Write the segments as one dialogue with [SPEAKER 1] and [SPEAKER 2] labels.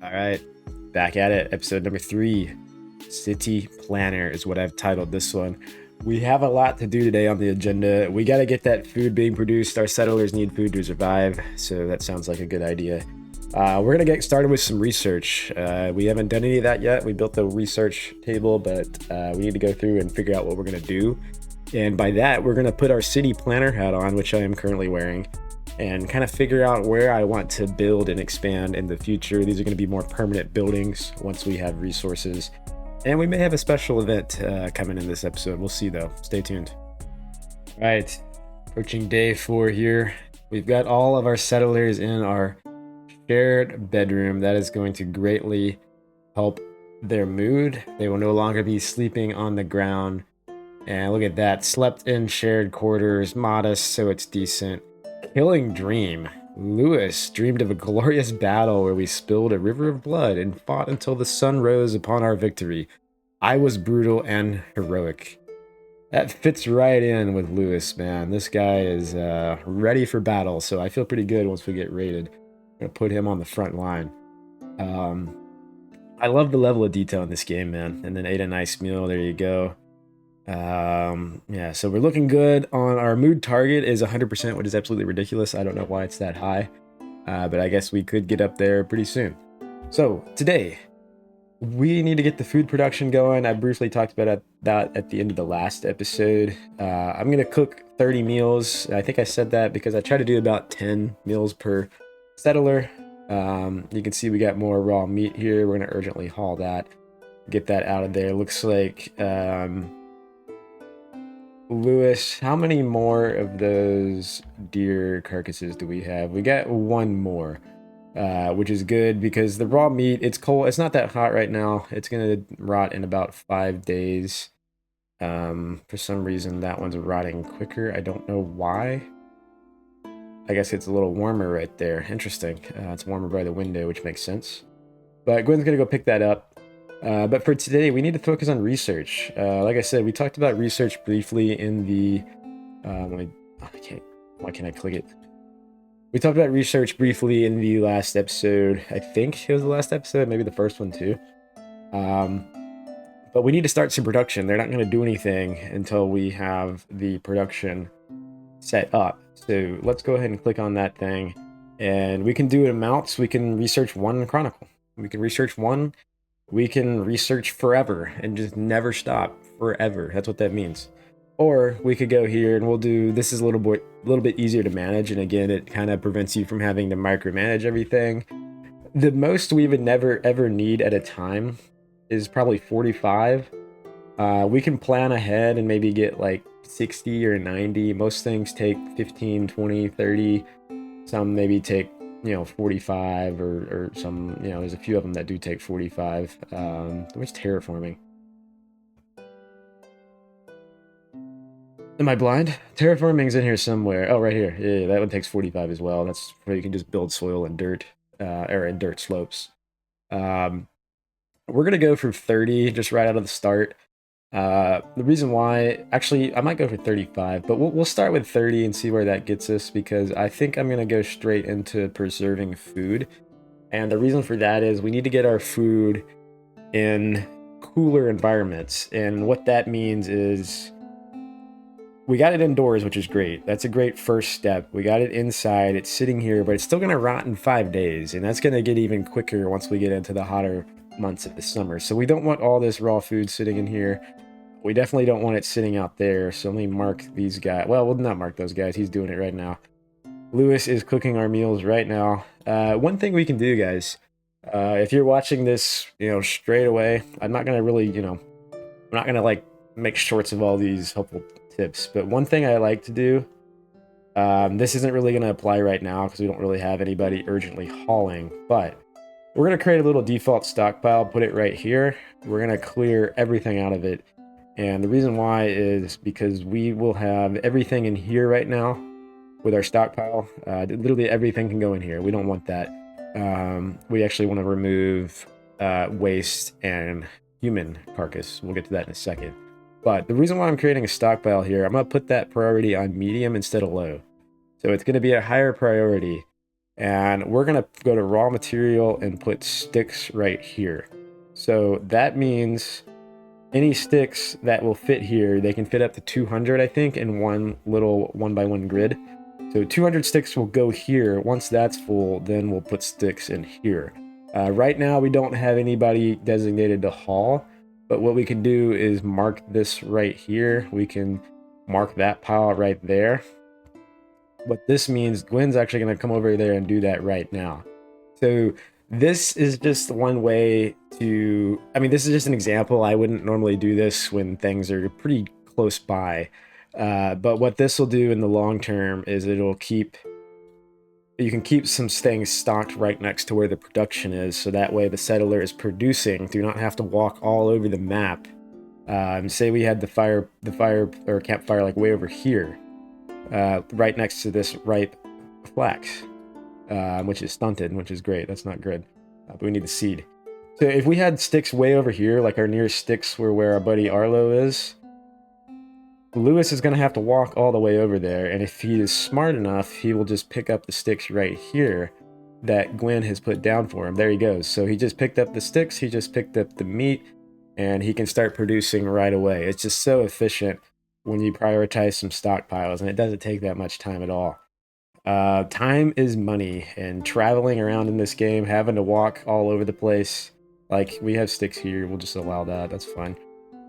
[SPEAKER 1] All right, back at it. Episode number 3, City Planner is what I've titled this one. We have a lot to do today on the agenda. We got to get that food being produced. Our settlers need food to survive, so that sounds like a good idea. We're going to get started with some research. We haven't done any of that yet. We built the research table, but we need to go through and figure out what we're going to do. And by that, we're going to put our city planner hat on, which I am currently wearing, and kind of figure out where I want to build and expand in the future. These are going to be more permanent buildings once we have resources. And we may have a special event coming in this episode. We'll see though. Stay tuned. All right, approaching day 4 here. We've got all of our settlers in our shared bedroom. That is going to greatly help their mood. They will no longer be sleeping on the ground. And look at that, slept in shared quarters, modest, so it's decent. Killing dream. Lewis dreamed of a glorious battle where we spilled a river of blood and fought until the sun rose upon our victory. I was brutal and heroic. That fits right in with Lewis, man. This guy is ready for battle, so I feel pretty good once we get raided. I'm gonna put him on the front line. I love the level of detail in this game, man. And then ate a nice meal. There you go. Yeah, so we're looking good. On our mood target is 100%, which is absolutely ridiculous. I don't know why it's that high, but I guess we could get up there pretty soon. So today we need to get the food production going. I briefly talked about that at the end of the last episode. I'm gonna cook 30 meals. I think I said that because I try to do about 10 meals per settler. You can see we got more raw meat here. We're gonna urgently haul that, get that out of there. Looks like Lewis, how many more of those deer carcasses do we have? We got one more, which is good because the raw meat, it's cold. It's not that hot right now. It's going to rot in about 5 days. For some reason, that one's rotting quicker. I don't know why. I guess it's a little warmer right there. Interesting. It's warmer by the window, which makes sense. But Gwen's going to go pick that up. But for today, we need to focus on research. Like I said, we talked about research briefly in the... Why can't I click it? We talked about research briefly in the last episode. I think it was the last episode, maybe the first one too. But we need to start some production. They're not going to do anything until we have the production set up. So let's go ahead and click on that thing. And we can do amounts. We can research one chronicle. We can research one. We can research forever and just never stop forever. That's what that means. Or we could go here and we'll do, this is a little bit easier to manage. And again, it kind of prevents you from having to micromanage everything. The most we would never ever need at a time is probably 45. We can plan ahead and maybe get like 60 or 90. Most things take 15, 20, 30. Some maybe take 45 or some, there's a few of them that do take 45. Where's terraforming? Am I blind? Terraforming's in here somewhere. Oh, right here. Yeah, that one takes 45 as well. That's where you can just build soil and dirt, or in dirt slopes. We're gonna go for 30 just right out of the start. The reason why, actually, I might go for 35, but we'll start with 30 and see where that gets us, because I think I'm going to go straight into preserving food. And the reason for that is we need to get our food in cooler environments. And what that means is we got it indoors, which is great. That's a great first step. We got it inside. It's sitting here, but it's still going to rot in 5 days. And that's going to get even quicker once we get into the hotter months of the summer. So we don't want all this raw food sitting in here. We definitely don't want it sitting out there. So let me mark these guys. Well, we'll not mark those guys. He's doing it right now. Lewis is cooking our meals right now. One thing we can do, guys, if you're watching this, straight away, I'm not gonna really, I'm not gonna like make shorts of all these helpful tips. But one thing I like to do, this isn't really gonna apply right now because we don't really have anybody urgently hauling, but we're going to create a little default stockpile, put it right here. We're going to clear everything out of it. And the reason why is because we will have everything in here right now with our stockpile. Literally everything can go in here. We don't want that. We actually want to remove waste and human carcass. We'll get to that in a second. But the reason why I'm creating a stockpile here, I'm going to put that priority on medium instead of low. So it's going to be a higher priority. And we're going to go to raw material and put sticks right here. So that means any sticks that will fit here, they can fit up to 200, I think, in one little 1x1 grid. So 200 sticks will go here. Once that's full, then we'll put sticks in here. Right now, we don't have anybody designated to haul, but what we can do is mark this right here. We can mark that pile right there. What this means, Gwen's actually going to come over there and do that right now. So this is just one way to, I mean, this is just an example. I wouldn't normally do this when things are pretty close by. But what this will do in the long term is it'll keep, you can keep some things stocked right next to where the production is. So that way the settler is producing, do not have to walk all over the map. Say we had the fire or campfire like way over here, right next to this ripe flax. Which is stunted, which is great. That's not good. But we need the seed. So if we had sticks way over here, like our nearest sticks were where our buddy Arlo is, Lewis is going to have to walk all the way over there. And if he is smart enough, he will just pick up the sticks right here that Gwen has put down for him. There he goes. So he just picked up the sticks. He just picked up the meat. And he can start producing right away. It's just so efficient when you prioritize some stockpiles. And it doesn't take that much time at all. Time is money, and traveling around in this game, having to walk all over the place, like we have sticks here, we'll just allow that, that's fine.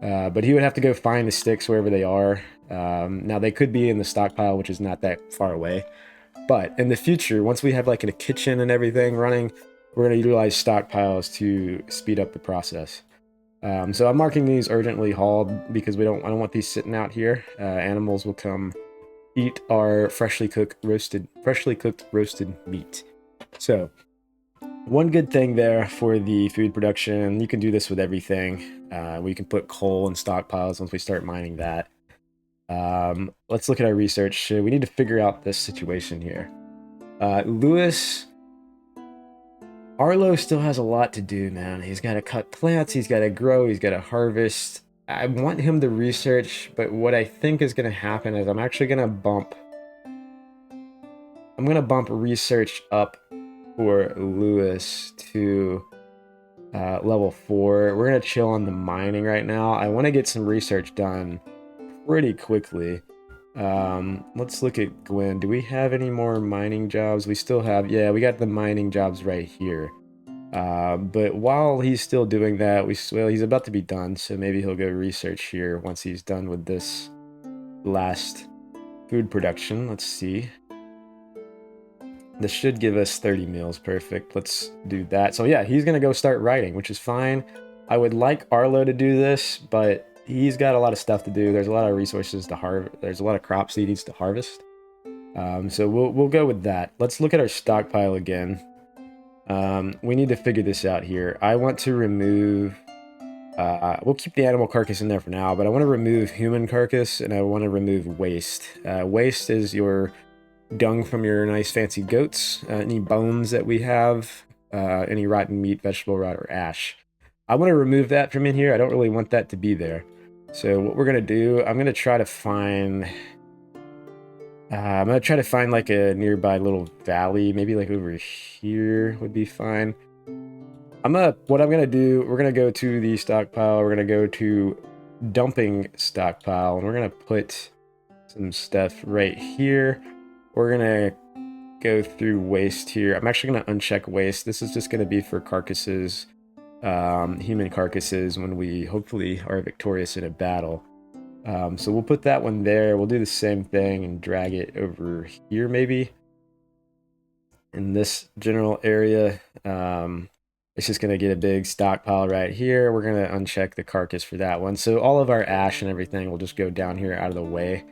[SPEAKER 1] But he would have to go find the sticks wherever they are. Now they could be in the stockpile, which is not that far away, but in the future, once we have like a kitchen and everything running, we're going to utilize stockpiles to speed up the process. So I'm marking these urgently hauled because I don't want these sitting out here. Animals will come eat our freshly cooked roasted meat. So one good thing there for the food production, you can do this with everything. We can put coal in stockpiles once we start mining that. Let's look at our research. We need to figure out this situation here. Arlo still has a lot to do, man. He's got to cut plants, he's got to grow, he's got to harvest. I want him to research, but what I think is going to happen is I'm actually going to bump research up for Lewis to level 4. We're going to chill on the mining right now. I want to get some research done pretty quickly. Let's look at Gwen. Do we have any more mining jobs? We still have, yeah, we got the mining jobs right here. But while he's still doing that, he's about to be done, so maybe he'll go research here once he's done with this last food production. Let's see. This should give us 30 meals. Perfect. Let's do that. So yeah, he's going to go start writing, which is fine. I would like Arlo to do this, but he's got a lot of stuff to do. There's a lot of resources to harvest. There's a lot of crops he needs to harvest. So we'll go with that. Let's look at our stockpile again. We need to figure this out here. I want to remove, we'll keep the animal carcass in there for now, but I want to remove human carcass and I want to remove waste. Waste is your dung from your nice fancy goats, any bones that we have, any rotten meat, vegetable rot, or ash. I want to remove that from in here. I don't really want that to be there. So what we're going to do, I'm going to try to find like a nearby little valley, maybe like over here would be fine. What I'm gonna do, we're gonna go to the stockpile, we're gonna go to dumping stockpile, and we're gonna put some stuff right here. We're gonna go through waste here. I'm actually gonna uncheck waste. This is just gonna be for carcasses, human carcasses, when we hopefully are victorious in a battle. So we'll put that one there. We'll do the same thing and drag it over here maybe. In this general area, it's just going to get a big stockpile right here. We're going to uncheck the carcass for that one. So all of our ash and everything will just go down here out of the way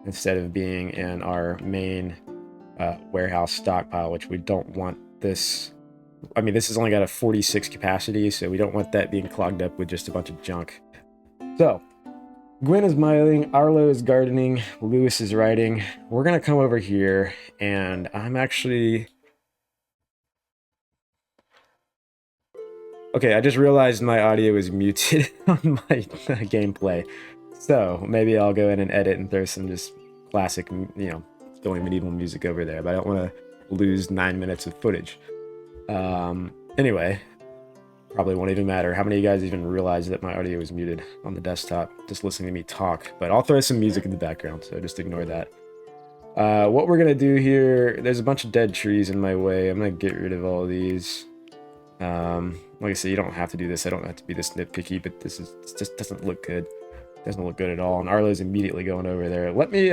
[SPEAKER 1] instead of being in our main warehouse stockpile, which we don't want this. I mean, this has only got a 46 capacity, so we don't want that being clogged up with just a bunch of junk. So Gwen is mining, Arlo is gardening, Lewis is writing. We're going to come over here, and I'm actually... Okay, I just realized my audio is muted on my gameplay. So maybe I'll go in and edit and throw some just classic, you know, going medieval music over there. But I don't want to lose 9 minutes of footage. Anyway, probably won't even matter. How many of you guys even realize that my audio is muted on the desktop just listening to me talk? But I'll throw some music in the background, so just ignore that. What we're gonna do here, there's a bunch of dead trees in my way. I'm gonna get rid of all of these. Like I said, you don't have to do this. I don't have to be this nitpicky, but this just doesn't look good. Doesn't look good at all. And Arlo's immediately going over there. Let me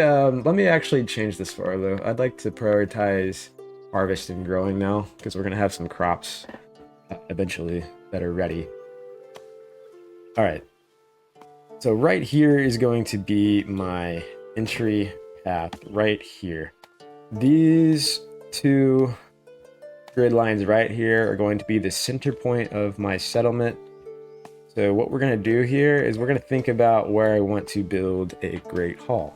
[SPEAKER 1] actually change this for Arlo. I'd like to prioritize harvest and growing now, because we're gonna have some crops eventually that are ready. All right. So right here is going to be my entry path right here. These two grid lines right here are going to be the center point of my settlement. So what we're going to do here is we're going to think about where I want to build a great hall.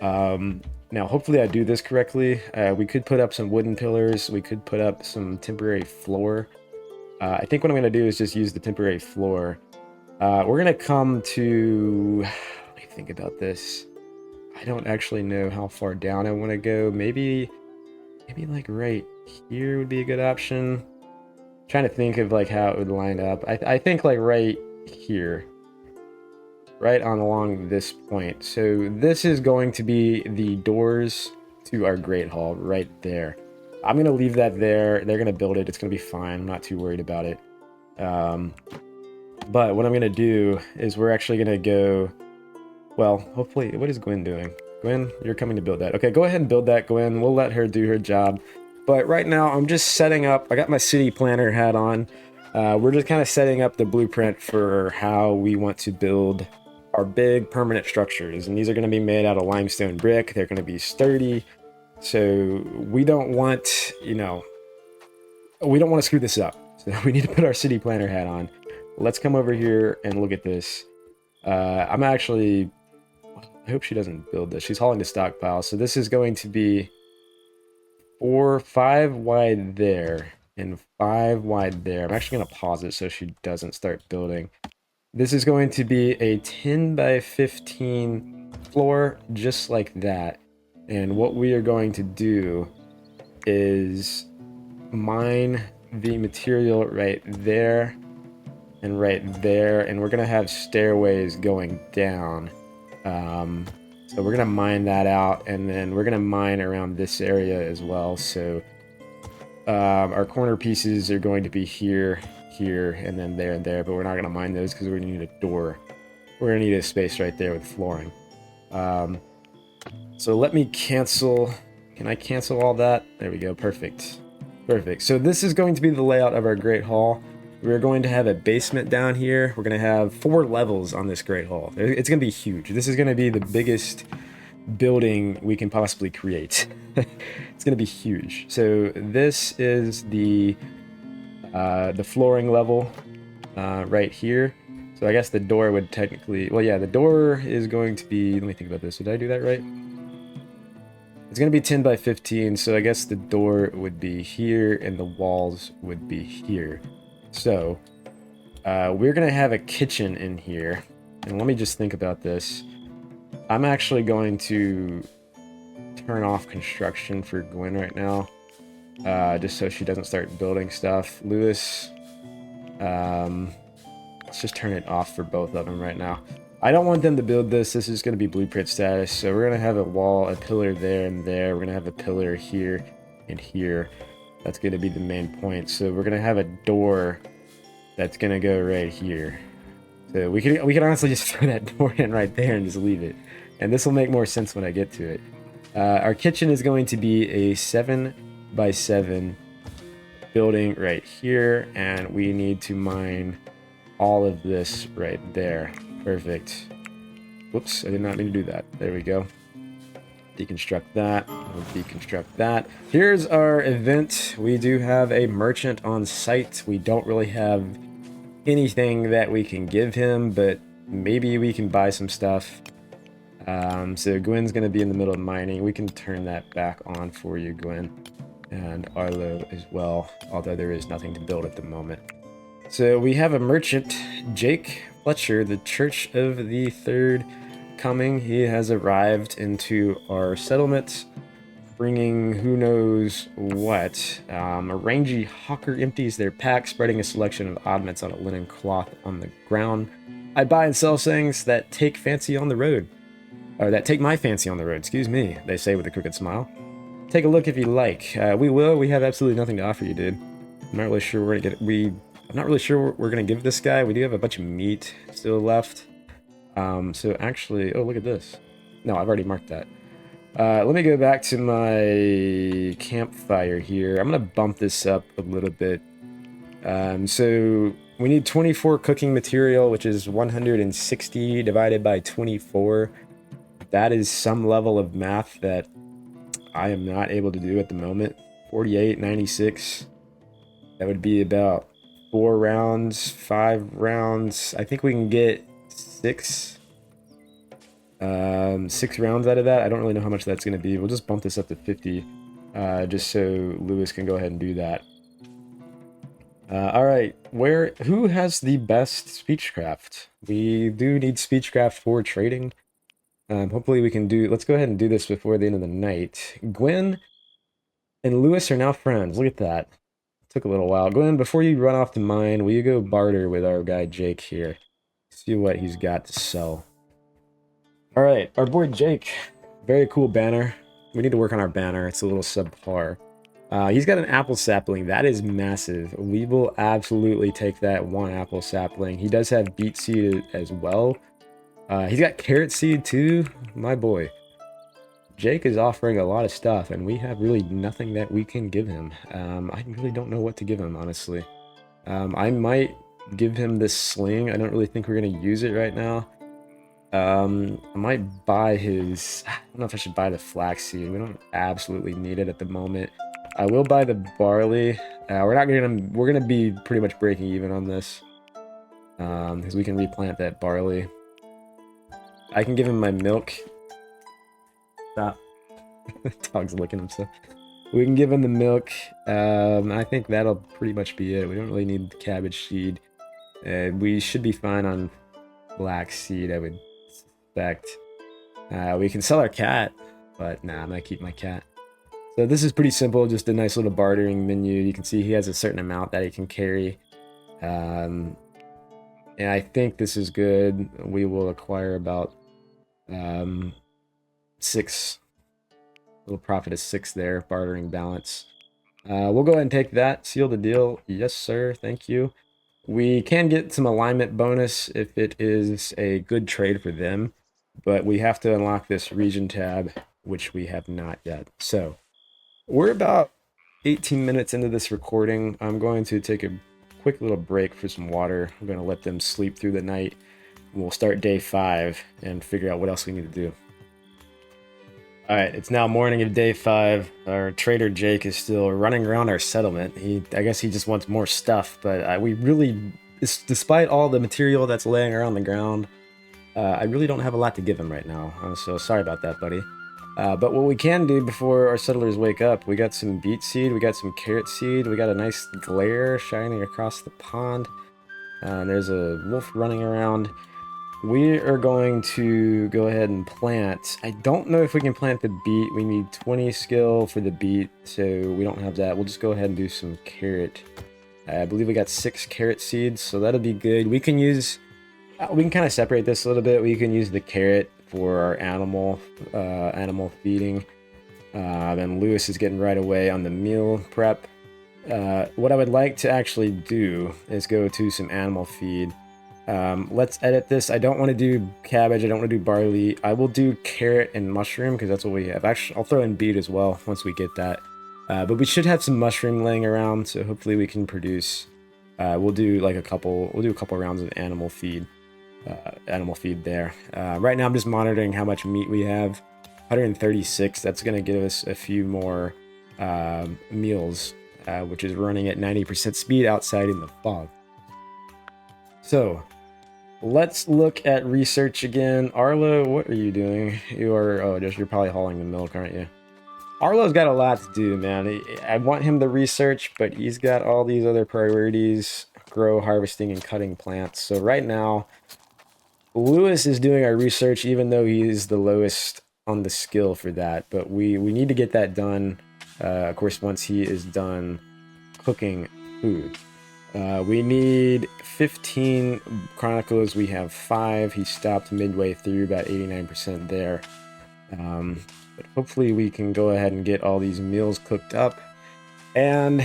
[SPEAKER 1] Now, hopefully I do this correctly. We could put up some wooden pillars. We could put up some temporary floor. I think what I'm going to do is just use the temporary floor. We're going to come to... Let me think about this. I don't actually know how far down I want to go. Maybe like right here would be a good option. I'm trying to think of like how it would line up. I think like right here. Right on along this point. So this is going to be the doors to our Great Hall right there. I'm going to leave that there. They're going to build it. It's going to be fine. I'm not too worried about it. But what I'm going to do is we're actually going to go... Well, hopefully... What is Gwen doing? Gwen, you're coming to build that. Okay, go ahead and build that, Gwen. We'll let her do her job. But right now, I'm just setting up... I got my city planner hat on. We're just kind of setting up the blueprint for how we want to build our big permanent structures. And these are going to be made out of limestone brick. They're going to be sturdy. So we don't want, we don't want to screw this up. So we need to put our city planner hat on. Let's come over here and look at this. I'm actually... I hope she doesn't build this. She's hauling the stockpile. So this is going to be 5 wide there and 5 wide there. I'm actually going to pause it so she doesn't start building. This is going to be a 10 by 15 floor, just like that. And what we are going to do is mine the material right there and right there. And we're going to have stairways going down. So we're going to mine that out, and then we're going to mine around this area as well. So our corner pieces are going to be here, here, and then there and there, but we're not going to mine those because we're going to need a door. We're going to need a space right there with flooring. So let me cancel. Can I cancel all that? There we go. Perfect. Perfect. So this is going to be the layout of our Great Hall. We're going to have a basement down here. We're going to have 4 levels on this Great Hall. It's going to be huge. This is going to be the biggest building we can possibly create. It's going to be huge. So this is the flooring level right here. So I guess the door would technically... Well, yeah, the door is going to be... Let me think about this. Did I do that right? It's going to be 10 by 15, so I guess the door would be here and the walls would be here. So, we're going to have a kitchen in here. And let me just think about this. I'm actually going to turn off construction for Gwen right now. Just so she doesn't start building stuff. Lewis, let's just turn it off for both of them right now. I don't want them to build this. This is going to be blueprint status. So we're going to have a wall, a pillar there and there. We're going to have a pillar here and here. That's going to be the main point. So we're going to have a door that's going to go right here. So we can honestly just throw that door in right there and just leave it. And this will make more sense when I get to it. Our kitchen is going to be a 7 by 7 building right here. And we need to mine all of this right there. Perfect. Whoops, I did not mean to do that. There we go. Deconstruct that. We'll deconstruct that. Here's our event. We do have a merchant on site. We don't really have anything that we can give him, but maybe we can buy some stuff. So Gwen's going to be in the middle of mining. We can turn that back on for you, Gwen. And Arlo as well, although there is nothing to build at the moment. So we have a merchant, Jake Fletcher, the Church of the Third Coming. He has arrived into our settlement. bringing who knows what. A rangy hawker empties their pack, spreading a selection of oddments on a linen cloth on the ground. I buy and sell things that take fancy on the road. Or that take my fancy on the road, excuse me, they say with a crooked smile. Take a look if you like. We will. We have absolutely nothing to offer you, dude. I'm not really sure we're gonna get. I'm not really sure what we're gonna give this guy. We do have a bunch of meat still left. So actually, oh, look at this. No, I've already marked that. Let me go back to my campfire here. I'm gonna bump this up a little bit. So we need 24 cooking material, which is 160 divided by 24. That is some level of math that I am not able to do at the moment. 48, 96. That would be about 4 rounds, 5 rounds. I think we can get 6 rounds out of that. I don't really know how much that's going to be. We'll just bump this up to 50, just so Lewis can go ahead and do that. All right, who has the best speechcraft? We do need speechcraft for trading. Hopefully we can let's go ahead and do this before the end of the night. Gwen and Lewis are now friends. Look at that. Took a little while. Gwen, before you run off to mine, will you go barter with our guy Jake here? See what he's got to sell. All right, our boy Jake. Very cool banner. We need to work on our banner. It's a little subpar. He's got an apple sapling. That is massive. We will absolutely take that 1 apple sapling. He does have beet seed as well. He's got carrot seed too. My boy. Jake is offering a lot of stuff, and we have really nothing that we can give him. I really don't know what to give him, honestly. I might give him this sling. I don't really think we're going to use it right now. I might buy his... I don't know if I should buy the flaxseed. We don't absolutely need it at the moment. I will buy the barley. We're gonna be pretty much breaking even on this, because we can replant that barley. I can give him my milk. Stop. Dog's licking himself. We can give him the milk. I think that'll pretty much be it. We don't really need the cabbage seed. We should be fine on black seed, I would suspect. We can sell our cat, but nah, I'm gonna keep my cat. So this is pretty simple, just a nice little bartering menu. You can see he has a certain amount that he can carry. And I think this is good. We will acquire about 6. Little profit is 6 there, bartering balance. We'll go ahead and take that, seal the deal. Yes, sir, thank you. We can get some alignment bonus if it is a good trade for them, but we have to unlock this region tab, which we have not yet. So we're about 18 minutes into this recording. I'm going to take a quick little break for some water. I'm going to let them sleep through the night. We'll start day 5 and figure out what else we need to do. Alright, it's now morning of day 5. Our trader Jake is still running around our settlement. I guess he just wants more stuff, but we really, despite all the material that's laying around the ground, I really don't have a lot to give him right now. So sorry about that, buddy. But what we can do before our settlers wake up, we got some beet seed, we got some carrot seed, we got a nice glare shining across the pond. There's a wolf running around. We are going to go ahead and plant. I don't know if we can plant the beet. We need 20 skill for the beet, so we don't have that. We'll just go ahead and do some carrot. I believe we got 6 carrot seeds, so that'll be good. We can use... we can kind of separate this a little bit. We can use the carrot for our animal feeding. Then Lewis is getting right away on the meal prep. What I would like to actually do is go to some animal feed. Let's edit this. I don't want to do cabbage. I don't want to do barley. I will do carrot and mushroom because that's what we have. Actually, I'll throw in beet as well once we get that. But we should have some mushroom laying around, so hopefully we can produce. We'll do a couple rounds of animal feed there. Right now I'm just monitoring how much meat we have. 136. That's going to give us a few more meals, which is running at 90% speed outside in the fog. So let's look at research again. Arlo, what are you doing? You're probably hauling the milk, aren't you? Arlo's got a lot to do, man. I want him to research, but he's got all these other priorities: grow, harvesting, and cutting plants. So right now, Lewis is doing our research, even though he is the lowest on the skill for that, but we need to get that done. Of course, once he is done cooking food. We need 15 chronicles. We have 5. He stopped midway through, about 89% there. But hopefully we can go ahead and get all these meals cooked up. And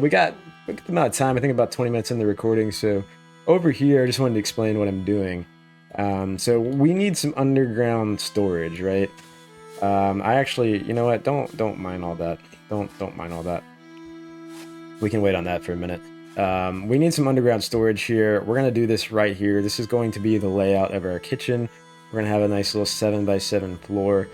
[SPEAKER 1] we got a good amount of time. I think about 20 minutes in the recording. So over here, I just wanted to explain what I'm doing. So we need some underground storage, right? I actually, you know what? Don't mind all that. Don't mind all that. We can wait on that for a minute. We need some underground storage here. We're gonna do this right here. This is going to be the layout of our kitchen. We're gonna have a nice little 7x7 floor.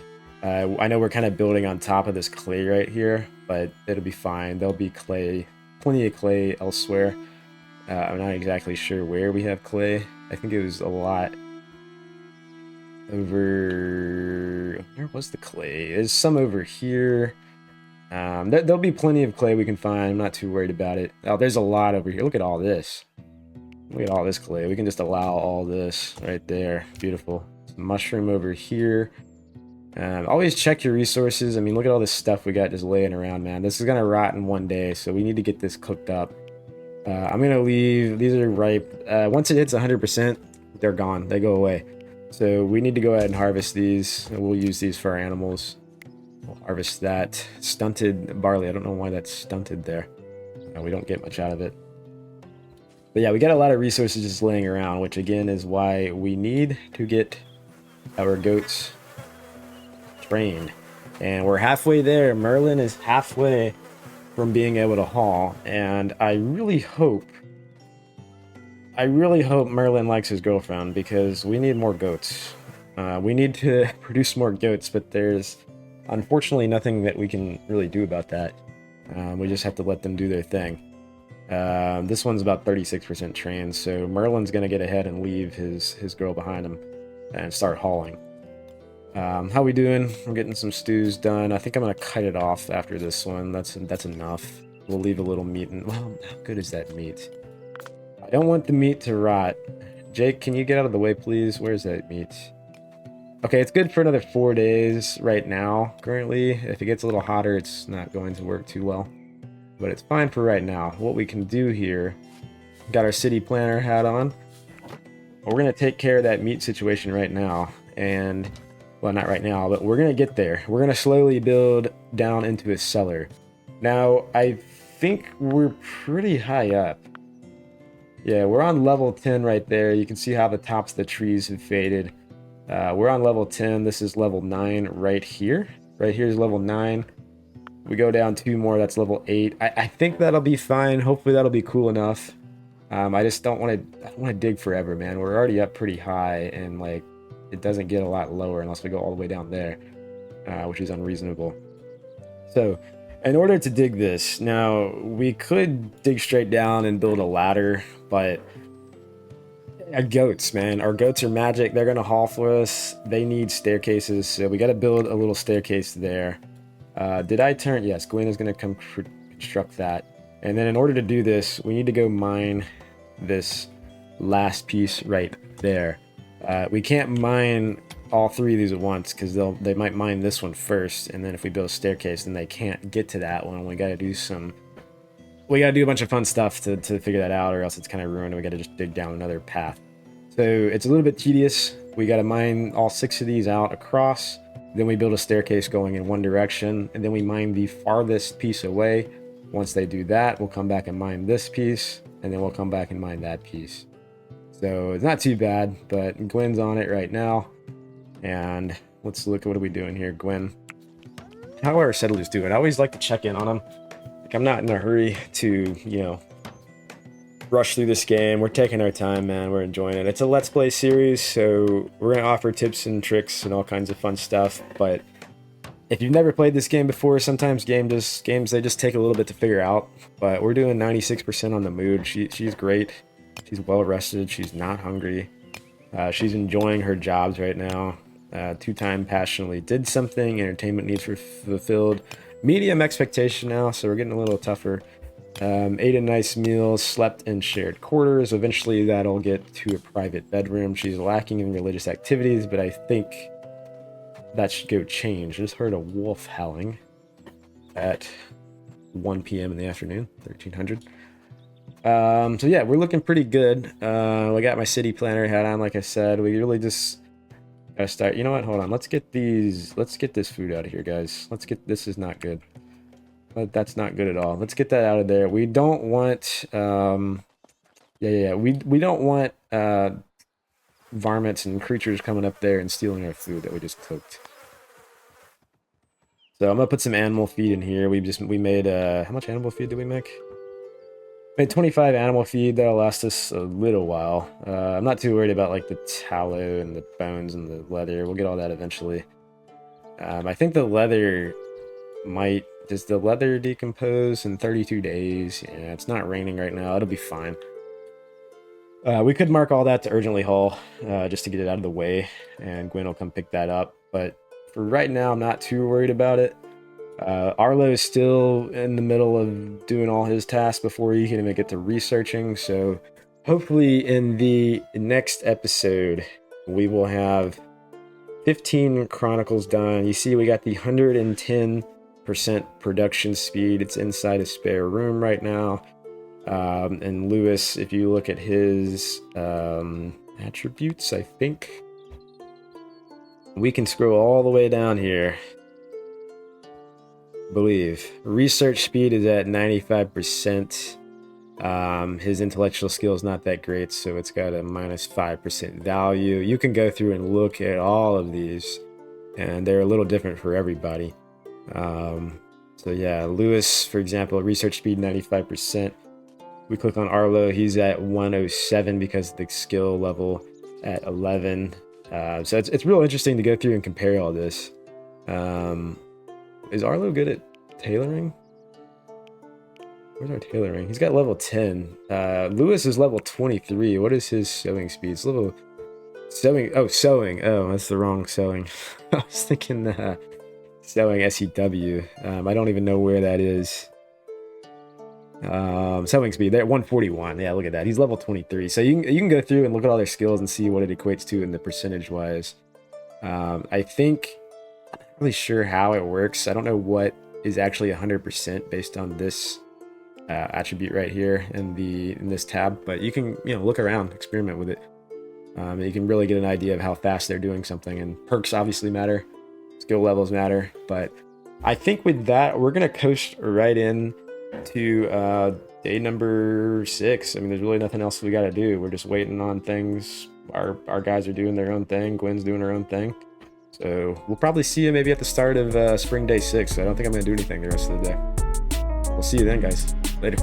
[SPEAKER 1] I know we're kind of building on top of this clay right here, but it'll be fine. There'll be clay, plenty of clay elsewhere. I'm not exactly sure where we have clay. I think it was a lot over... Where was the clay? There's some over here. There'll be plenty of clay we can find. I'm not too worried about it. Oh, there's a lot over here. Look at all this. Look at all this clay. We can just allow all this right there. Beautiful. Some mushroom over here. Always check your resources. I mean, look at all this stuff we got just laying around, man. This is gonna rot in one day, so we need to get this cooked up. I'm gonna leave. These are ripe. Once it hits 100%, they're gone. They go away. So we need to go ahead and harvest these, and we'll use these for our animals. We'll harvest that. Stunted barley. I don't know why that's stunted there. We don't get much out of it. But yeah, we got a lot of resources just laying around, which again is why we need to get our goats trained. And we're halfway there. Merlin is halfway from being able to haul. And I really hope Merlin likes his girlfriend, because we need more goats. We need to produce more goats, but there's unfortunately nothing that we can really do about that. We just have to let them do their thing. This one's about 36% trained, so Merlin's gonna get ahead and leave his girl behind him and start hauling. How we doing? We're getting some stews done. I think I'm gonna cut it off after this one. That's enough. We'll leave a little meat in. Well, how good is that meat? I don't want the meat to rot. Jake, can you get out of the way, please? Where's that meat? Okay, it's good for another 4 days right now, currently. If it gets a little hotter, it's not going to work too well. But it's fine for right now. What we can do here, got our city planner hat on. We're going to take care of that meat situation right now. And, well, not right now, but we're going to get there. We're going to slowly build down into a cellar. Now, I think we're pretty high up. Yeah, we're on level 10 right there. You can see how the tops of the trees have faded. We're on level 10. This is level 9 right here. Right here is level 9. We go down 2 more. That's level 8. I think that'll be fine. Hopefully that'll be cool enough. I just don't want to dig forever, man. We're already up pretty high, and like it doesn't get a lot lower unless we go all the way down there, which is unreasonable. So in order to dig this, now we could dig straight down and build a ladder, but goats, man. Our goats are magic. They're gonna haul for us. They need staircases, so we got to build a little staircase there. Did I turn? Yes, Gwen is gonna come construct that. And then in order to do this, we need to go mine this last piece right there. We can't mine all 3 of these at once, because they might mine this one first, and then if we build a staircase, then they can't get to that one. We got to do a bunch of fun stuff to figure that out, or else it's kind of ruined and we got to just dig down another path. So it's a little bit tedious. We got to mine all 6 of these out across, then we build a staircase going in one direction, and then we mine the farthest piece away. Once they do that, we'll come back and mine this piece, and then we'll come back and mine that piece. So it's not too bad, but Gwen's on it right now. And let's look at what are we doing here, Gwen. How are our settlers doing? I always like to check in on them. Like, I'm not in a hurry to, rush through this game. We're taking our time, man. We're enjoying it. It's a Let's Play series, so we're going to offer tips and tricks and all kinds of fun stuff. But if you've never played this game before, sometimes games they just take a little bit to figure out. But we're doing 96% on the mood. She's great. She's well rested. She's not hungry. She's enjoying her jobs right now. 2-time passionately did something. Entertainment needs were fulfilled. Medium expectation now, so we're getting a little tougher. Ate a nice meal, slept in shared quarters. Eventually that'll get to a private bedroom. She's lacking in religious activities, but I think that should go change. I just heard a wolf howling at 1 p.m. in the afternoon, 1300. So yeah, we're looking pretty good. I got my city planner hat on, like I said. We really just gotta start. You know what? Hold on. Let's get this food out of here, guys. This is not good. That's not good at all. Let's get that out of there. We don't want, we don't want, varmints and creatures coming up there and stealing our food that we just cooked. So I'm gonna put some animal feed in here. We made, how much animal feed did we make? Made 25 animal feed. That'll last us a little while. I'm not too worried about like the tallow and the bones and the leather. We'll get all that eventually. I think the leather does the leather decompose in 32 days? Yeah, it's not raining right now. It'll be fine. We could mark all that to urgently haul, just to get it out of the way, and Gwen will come pick that up. But for right now, I'm not too worried about it. Arlo is still in the middle of doing all his tasks before he can even get to researching, so hopefully in the next episode, we will have 15 chronicles done. You see we got the 110% production speed. It's inside a spare room right now. And Lewis, if you look at his attributes, I think we can scroll all the way down here. Believe research speed is at 95%. His intellectual skill is not that great, so it's got a -5% value. You can go through and look at all of these, and they're a little different for everybody. So yeah, Lewis, for example, research speed 95%. We click on Arlo, he's at 107 because of the skill level at 11. So it's real interesting to go through and compare all this. Is Arlo good at tailoring? Where's our tailoring? He's got level 10. Lewis is level 23. What is his sewing speed? It's level... Sewing... Oh, sewing. Oh, that's the wrong sewing. I was thinking sewing SEW. I don't even know where that is. Sewing speed. They're at 141. Yeah, look at that. He's level 23. So you can go through and look at all their skills and see what it equates to in the percentage-wise. I think... I'm not really sure how it works. I don't know what is actually 100% based on this attribute right here in this tab, but you can look around, experiment with it. And you can really get an idea of how fast they're doing something. And perks obviously matter, skill levels matter. But I think with that, we're gonna coast right in to day number 6. I mean, there's really nothing else we got to do. We're just waiting on things. Our guys are doing their own thing. Gwen's doing her own thing. So we'll probably see you maybe at the start of spring day 6. So I don't think I'm going to do anything the rest of the day. We'll see you then, guys. Later.